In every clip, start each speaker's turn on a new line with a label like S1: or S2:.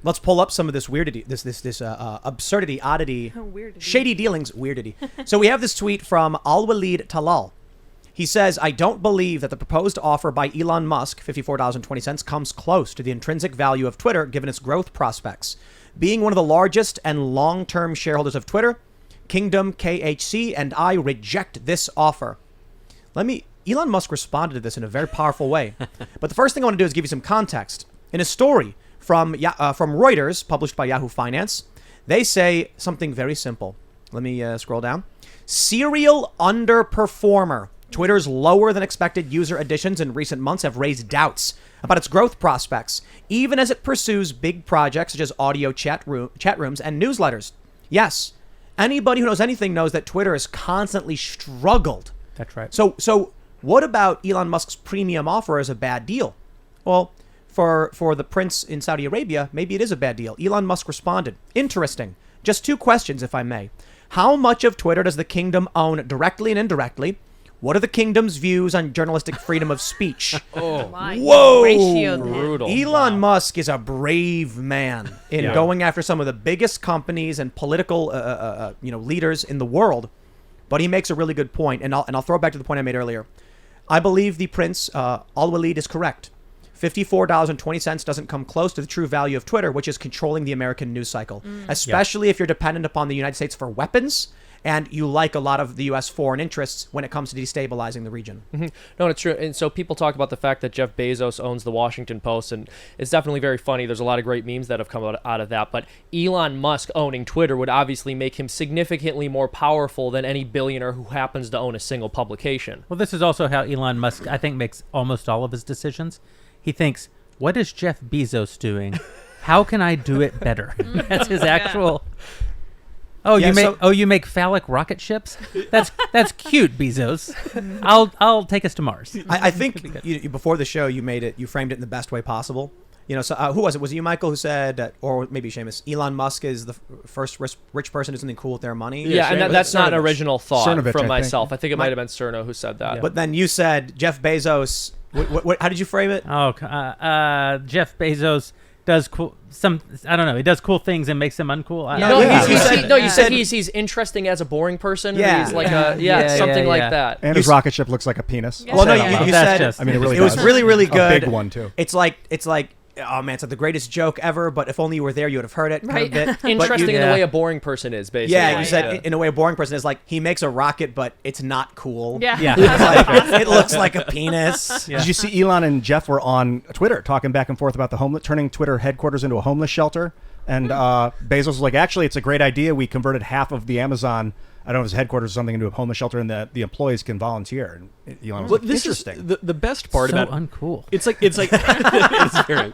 S1: Let's pull up some of this weirdity, this absurdity, oddity, shady dealings, weirdity. So we have this tweet from Al-Walid Talal. He says, I don't believe that the proposed offer by Elon Musk, $54.20, comes close to the intrinsic value of Twitter given its growth prospects. Being one of the largest and long-term shareholders of Twitter, Kingdom, KHC, and I reject this offer. Elon Musk responded to this in a very powerful way. But the first thing I want to do is give you some context. In a story from Reuters, published by Yahoo Finance, they say something very simple. Let me scroll down. Serial underperformer. Twitter's lower than expected user additions in recent months have raised doubts about its growth prospects, even as it pursues big projects such as audio chat rooms and newsletters. Yes, anybody who knows anything knows that Twitter has constantly struggled.
S2: That's right.
S1: So what about Elon Musk's premium offer as a bad deal? Well, for the prince in Saudi Arabia, maybe it is a bad deal. Elon Musk responded. Interesting. Just 2 questions, if I may. How much of Twitter does the kingdom own directly and indirectly? What are the kingdom's views on journalistic freedom of speech?
S3: Whoa!
S4: Brutal.
S1: Elon Musk is a brave man in going after some of the biggest companies and political leaders in the world. But he makes a really good point, and I'll throw it back to the point I made earlier. I believe the prince, Al-Walid, is correct. $54.20 doesn't come close to the true value of Twitter, which is controlling the American news cycle, especially if you're dependent upon the United States for weapons and you like a lot of the U.S. foreign interests when it comes to destabilizing the region.
S4: Mm-hmm. No, it's true. And so people talk about the fact that Jeff Bezos owns the Washington Post, and it's definitely very funny. There's a lot of great memes that have come out of that. But Elon Musk owning Twitter would obviously make him significantly more powerful than any billionaire who happens to own a single publication.
S2: Well, this is also how Elon Musk, I think, makes almost all of his decisions. He thinks, what is Jeff Bezos doing? How can I do it better? That's his actual... you make phallic rocket ships? That's cute, Bezos. I'll take us to Mars.
S1: I think before the show you framed it in the best way possible. So who was it? Was it you, Michael, who said, or maybe Seamus, Elon Musk is the first rich person to do something cool with their money?
S4: Yeah, and that's not an original thought
S5: Cernovich,
S4: from myself. I think it might have been Cerno who said that.
S1: Yeah. But then you said Jeff Bezos. How did you frame it?
S2: Jeff Bezos does cool. I don't know. He does cool things and makes them uncool.
S4: You said he's interesting as a boring person.
S1: Yeah,
S4: he's like something like that.
S5: And his rocket ship looks like a penis.
S3: Yeah.
S1: Well, no, you said.
S5: It really
S1: it was really, really good.
S5: A big one too.
S1: It's like. Oh man, it's like the greatest joke ever, but if only you were there, you would have heard it.
S3: Right.
S1: Kind of bit.
S4: Interesting in the way a boring person is, basically.
S1: Yeah, you said in a way a boring person is like, he makes a rocket, but it's not cool.
S3: Yeah.
S1: It looks like a penis.
S5: Yeah. Did you see Elon and Jeff were on Twitter talking back and forth about turning Twitter headquarters into a homeless shelter? And Bezos was like, actually, it's a great idea. We converted half of the Amazon, I don't know if his headquarters or something, into a homeless shelter, and the employees can volunteer. And Elon was like, interesting.
S6: Is the best part
S2: so
S6: about
S2: uncool.
S6: It's like it's very,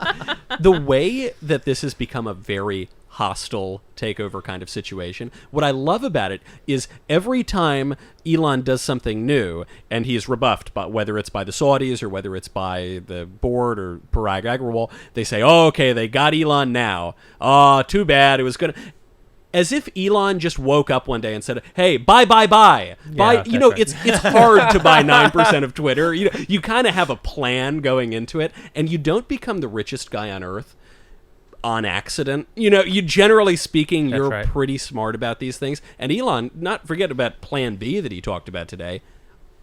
S6: the way that this has become a very hostile takeover kind of situation. What I love about it is every time Elon does something new and he is rebuffed, but whether it's by the Saudis or whether it's by the board or Parag Agrawal, they say, "Oh, okay, they got Elon now. Oh, too bad. It was gonna." As if Elon just woke up one day and said, "Hey, buy."
S2: Yeah, right.
S6: It's hard to buy 9% of Twitter. You kind of have a plan going into it, and you don't become the richest guy on earth on accident. You generally speaking, you're pretty smart about these things. And Elon, not forget about Plan B that he talked about today.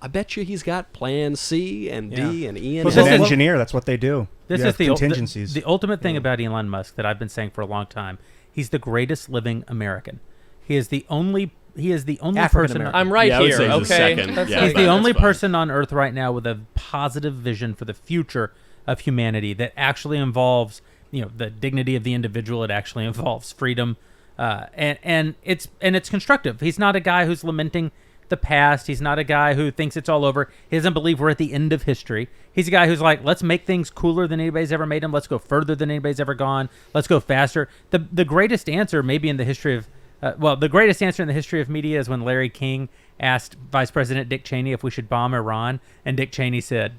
S6: I bet you he's got Plan C and D and E and
S5: He's an engineer. That's what they do.
S2: This is the
S5: contingencies.
S2: The ultimate thing about Elon Musk that I've been saying for a long time. He's the greatest living American. He is the only person.
S4: I'm right here. Okay,
S2: he's the only person on Earth right now with a positive vision for the future of humanity that actually involves, the dignity of the individual. It actually involves freedom, and it's constructive. He's not a guy who's lamenting the past. He's not a guy who thinks it's all over. He doesn't believe we're at the end of history. He's a guy who's like, let's make things cooler than anybody's ever made them. Let's go further than anybody's ever gone. Let's go faster. The greatest answer maybe in the history of, the greatest answer in the history of media is when Larry King asked Vice President Dick Cheney if we should bomb Iran, and Dick Cheney said,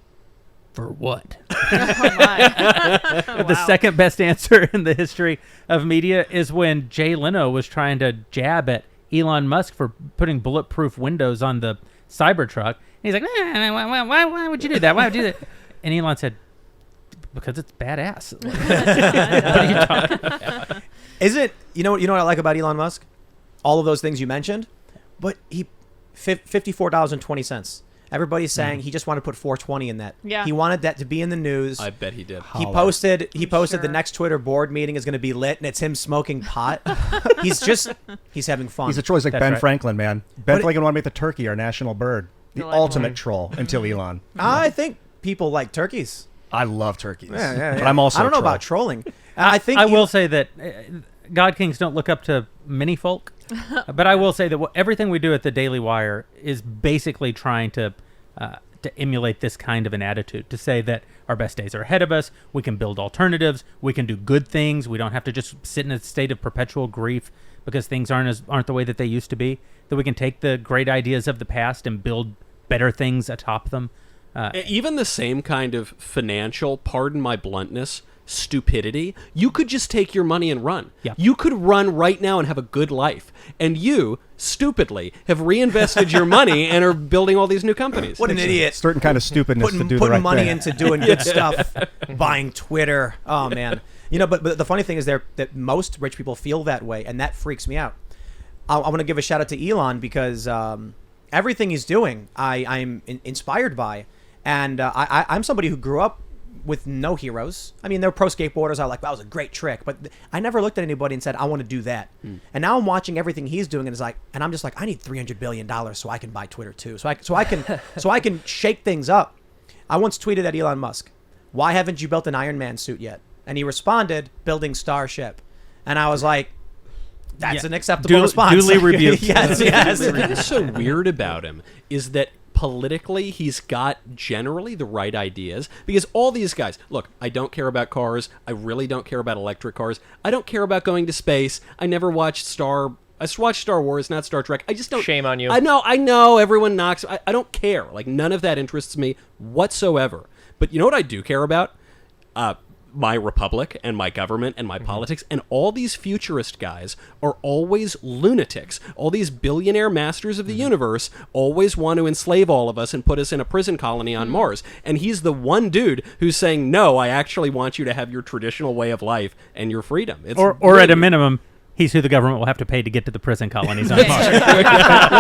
S2: "For what?" The second best answer in the history of media is when Jay Leno was trying to jab at Elon Musk for putting bulletproof windows on the Cybertruck. And he's like, why would you do that? Why would you do that? And Elon said, Because it's badass. What are you talking about?
S1: Is it? You know what I like about Elon Musk? All of those things you mentioned, but he $54.20. Everybody's saying he just wanted to put 420 in that.
S3: Yeah.
S1: He wanted that to be in the news.
S6: I bet he did.
S1: He posted
S3: sure.
S1: the next Twitter board meeting is going to be lit, and it's him smoking pot. he's having fun.
S5: He's a choice like
S2: That's
S5: Ben
S2: right.
S5: Franklin, man. Ben
S1: But
S5: Franklin wanted to make the turkey our national bird. The
S3: Delightful.
S5: ultimate troll until Elon.
S1: I think people like turkeys.
S5: I love turkeys.
S1: Yeah.
S5: But I'm also
S1: I don't know
S5: a troll.
S1: about trolling. I think
S2: I will say that God Kings don't look up to many folk, but I will say that everything we do at the Daily Wire is basically trying to emulate this kind of an attitude, to say that our best days are ahead of us, we can build alternatives, we can do good things, we don't have to just sit in a state of perpetual grief because things aren't the way that they used to be, that we can take the great ideas of the past and build better things atop them.
S6: Even the same kind of financial, pardon my bluntness, stupidity, you could just take your money and run.
S2: Yeah.
S6: You could run right now and have a good life. And you, stupidly, have reinvested your money and are building all these new companies.
S1: what an idiot.
S5: Certain kind of stupidness to do the
S1: Putting
S5: right
S1: money
S5: thing.
S1: into doing good stuff, buying Twitter. Oh man, but the funny thing is that most rich people feel that way, and that freaks me out. I want to give a shout out to Elon because everything he's doing, I'm inspired by, and I'm somebody who grew up with no heroes. I mean, they're pro skateboarders. I like, that was a great trick, but I never looked at anybody and said, I want to do that. And now I'm watching everything he's doing, and I'm just like, I need $300 billion so I can buy Twitter too. So I can shake things up. I once tweeted at Elon Musk, why haven't you built an Iron Man suit yet? And he responded, building Starship. And I was like, that's an acceptable response.
S2: Duly rebuked.
S1: yes.
S6: What is so weird about him is that politically he's got generally the right ideas, because all these guys, look, I don't care about cars, I really don't care about electric cars, I don't care about going to space, I never watched I watched Star Wars, not Star Trek. I just don't.
S4: Shame on you.
S6: I know everyone knocks. I don't care. Like, none of that interests me whatsoever. But you know what I do care about? My republic and my government and my politics, and all these futurist guys are always lunatics. All these billionaire masters of the universe always want to enslave all of us and put us in a prison colony on Mars. And he's the one dude who's saying, no, I actually want you to have your traditional way of life and your freedom. It's
S2: Or at a minimum, he's who the government will have to pay to get to the prison colonies on Mars.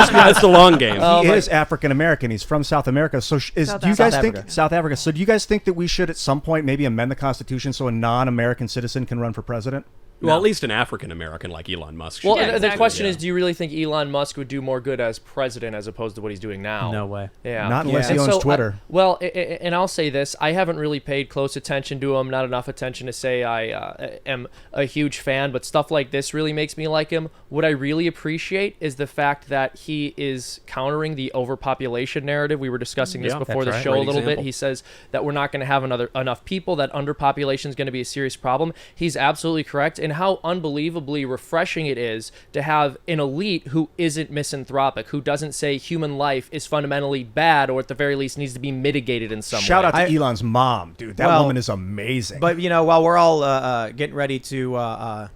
S6: that's the long game.
S5: He is African American. He's from South America. So do you guys think South Africa? So do you guys think that we should at some point maybe amend the Constitution so a non-American citizen can run for president?
S6: Well, at least an African American like Elon Musk.
S4: Well,
S6: should.
S3: Yeah,
S4: the
S3: exactly.
S4: question is, do you really think Elon Musk would do more good as president as opposed to what he's doing now?
S2: No way.
S4: Yeah.
S5: Not unless he
S4: And
S5: owns
S4: so,
S5: Twitter.
S4: And I'll say this, I haven't really paid close attention to him, not enough attention to say I am a huge fan, but stuff like this really makes me like him. What I really appreciate is the fact that he is countering the overpopulation narrative. We were discussing this
S6: Yeah,
S4: before the
S2: that's
S4: show
S6: right.
S4: a little
S6: Great
S4: bit. He says that we're not going to have enough people, that underpopulation is going to be a serious problem. He's absolutely correct, and how unbelievably refreshing it is to have an elite who isn't misanthropic, who doesn't say human life is fundamentally bad, or at the very least needs to be mitigated in some
S5: Shout
S4: way.
S5: out to Elon's mom, dude. That
S1: Well,
S5: woman is amazing.
S1: But while we're all getting ready to, I'll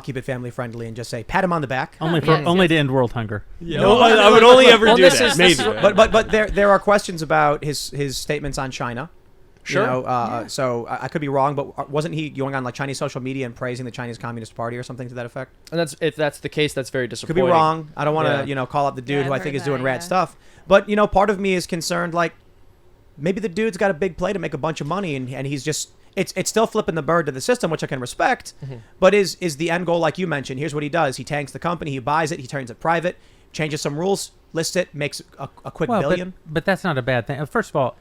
S1: keep it family friendly and just say pat him on the back.
S2: Only to end world hunger.
S6: No, I would only ever
S4: Well,
S6: do
S4: this
S6: that.
S4: is-
S6: Maybe.
S1: But there are questions about his statements on China.
S4: Sure.
S1: So I could be wrong, but wasn't he going on like Chinese social media and praising the Chinese Communist Party or something to that effect?
S4: And if that's the case, that's very
S1: Could
S4: disappointing.
S1: be wrong. I don't want to,
S4: Yeah.
S1: call out the dude
S3: Yeah,
S1: who I
S3: I've
S1: think
S3: heard
S1: is doing
S3: that,
S1: rad
S3: yeah.
S1: stuff. But part of me is concerned, like maybe the dude's got a big play to make a bunch of money, and he's just it's still flipping the bird to the system, which I can respect. But is the end goal, like you mentioned? Here's what he does: he tanks the company, he buys it, he turns it private, changes some rules, lists it, makes a quick billion.
S2: But that's not a bad thing. First of all,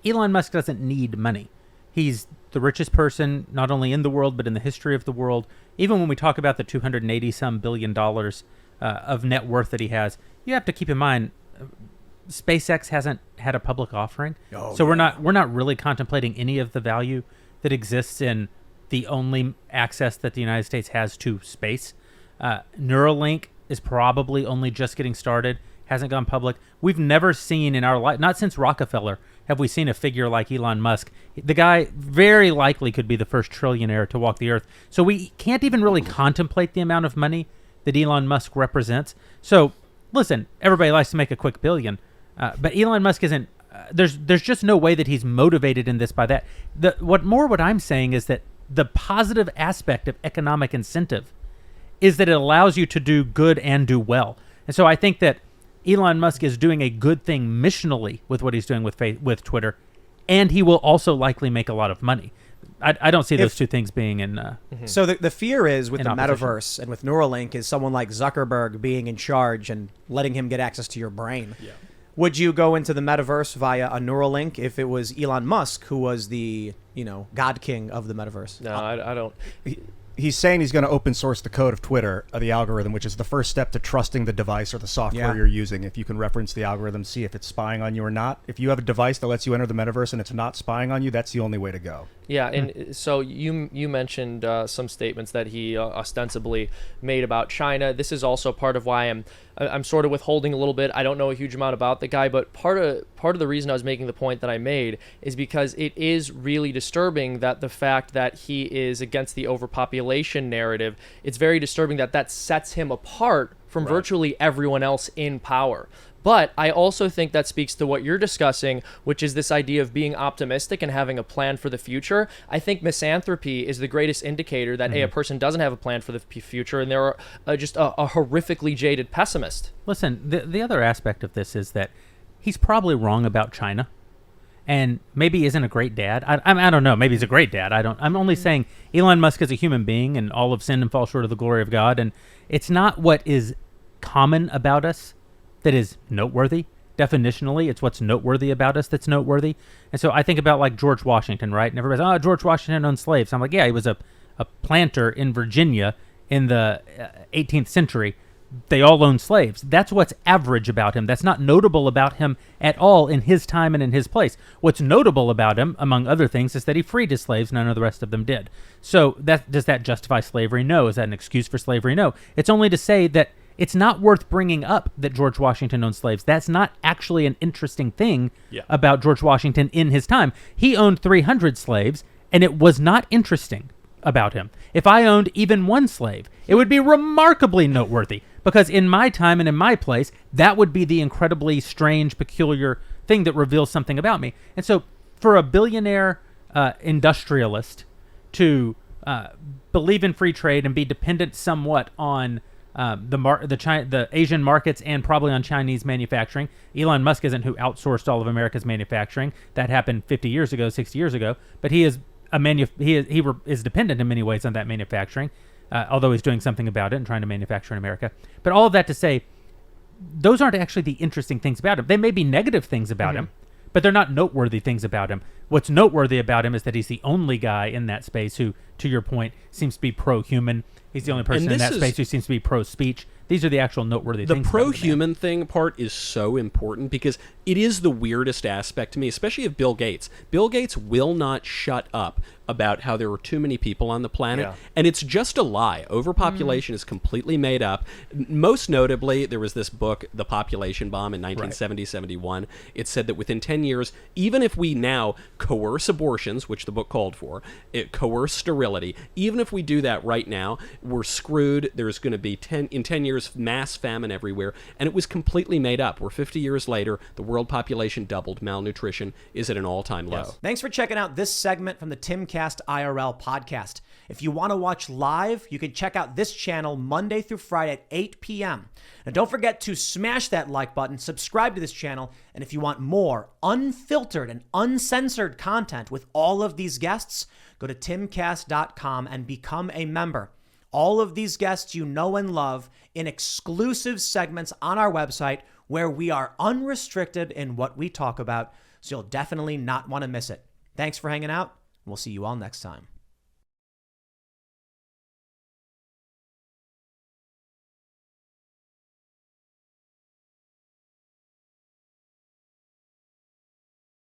S2: Elon Musk doesn't need money. He's the richest person, not only in the world, but in the history of the world. Even when we talk about the $280-some billion of net worth that he has, you have to keep in mind, SpaceX hasn't had a public offering. So we're not really contemplating any of the value that exists in the only access that the United States has to space. Neuralink is probably only just getting started, hasn't gone public. We've never seen in our life, not since Rockefeller, have we seen a figure like Elon Musk. The guy very likely could be the first trillionaire to walk the earth. So we can't even really contemplate the amount of money that Elon Musk represents. So listen, everybody likes to make a quick billion, but Elon Musk isn't there's just no way that he's motivated in this by that. What I'm saying is that the positive aspect of economic incentive is that it allows you to do good and do well. And so I think that Elon Musk is doing a good thing missionally with what he's doing with Twitter, and he will also likely make a lot of money. I don't see those two things being in.
S1: So the fear is with the
S2: opposition.
S1: metaverse and with Neuralink is someone like Zuckerberg being in charge and letting him get access to your brain.
S6: Yeah.
S1: Would you go into the metaverse via a Neuralink if it was Elon Musk who was the, God king of the metaverse?
S4: No, I don't.
S5: He's saying he's going to open source the code of Twitter, the algorithm, which is the first step to trusting the device or the software you're using. If you can reference the algorithm, see if it's spying on you or not. If you have a device that lets you enter the metaverse and it's not spying on you, that's the only way to go.
S4: Yeah, and so you mentioned some statements that he ostensibly made about China. This is also part of why I'm sort of withholding a little bit. I don't know a huge amount about the guy, but part of the reason I was making the point that I made is because it is really disturbing that the fact that he is against the overpopulation narrative, it's very disturbing that sets him apart from virtually everyone else in power. But I also think that speaks to what you're discussing, which is this idea of being optimistic and having a plan for the future. I think misanthropy is the greatest indicator that, a person doesn't have a plan for the future, and they're just a horrifically jaded pessimist.
S2: Listen, the other aspect of this is that he's probably wrong about China, and maybe he isn't a great dad. I don't know. Maybe he's a great dad. I'm only saying Elon Musk is a human being, and all have sinned and fall short of the glory of God, and it's not what is common about us that is noteworthy. Definitionally, it's what's noteworthy about us that's noteworthy. And so I think about like George Washington, right? And everybody's, George Washington owned slaves. I'm like, yeah, he was a planter in Virginia in the 18th century. They all owned slaves. That's what's average about him. That's not notable about him at all in his time and in his place. What's notable about him, among other things, is that he freed his slaves. None of the rest of them did. So does that justify slavery? No. Is that an excuse for slavery? No. It's only to say that it's not worth bringing up that George Washington owned slaves. That's not actually an interesting thing about George Washington in his time. He owned 300 slaves, and it was not interesting about him. If I owned even one slave, it would be remarkably noteworthy, because in my time and in my place, that would be the incredibly strange, peculiar thing that reveals something about me. And so for a billionaire industrialist to believe in free trade and be dependent somewhat on the Asian markets and probably on Chinese manufacturing. Elon Musk isn't who outsourced all of America's manufacturing. That happened 50 years ago, 60 years ago. But he is is dependent in many ways on that manufacturing, although he's doing something about it and trying to manufacture in America. But all of that to say, those aren't actually the interesting things about him. They may be negative things about him, but they're not noteworthy things about him. What's noteworthy about him is that he's the only guy in that space who, to your point, seems to be pro-human. He's the only person in that space who seems to be pro-speech. These are the actual noteworthy things.
S6: The pro-human thing part is so important because it is the weirdest aspect to me, especially of Bill Gates. Bill Gates will not shut up about how there are too many people on the planet, and it's just a lie. Overpopulation is completely made up. Most notably, there was this book, The Population Bomb, in 1970-71. It said that within 10 years, even if we now coerce abortions, which the book called for, coerce sterility, even if we do that right now, we're screwed. There's going to be in 10 years mass famine everywhere, and it was completely made up. We're 50 years later, the world population doubled, malnutrition is at an all-time low.
S1: Thanks for checking out this segment from the Timcast IRL podcast. If you want to watch live, you can check out this channel Monday through Friday at 8 p.m. Now, don't forget to smash that like button, subscribe to this channel, and if you want more unfiltered and uncensored content with all of these guests, go to timcast.com and become a member. All of these guests you know and love in exclusive segments on our website where we are unrestricted in what we talk about, so you'll definitely not want to miss it. Thanks for hanging out. We'll see you all next time.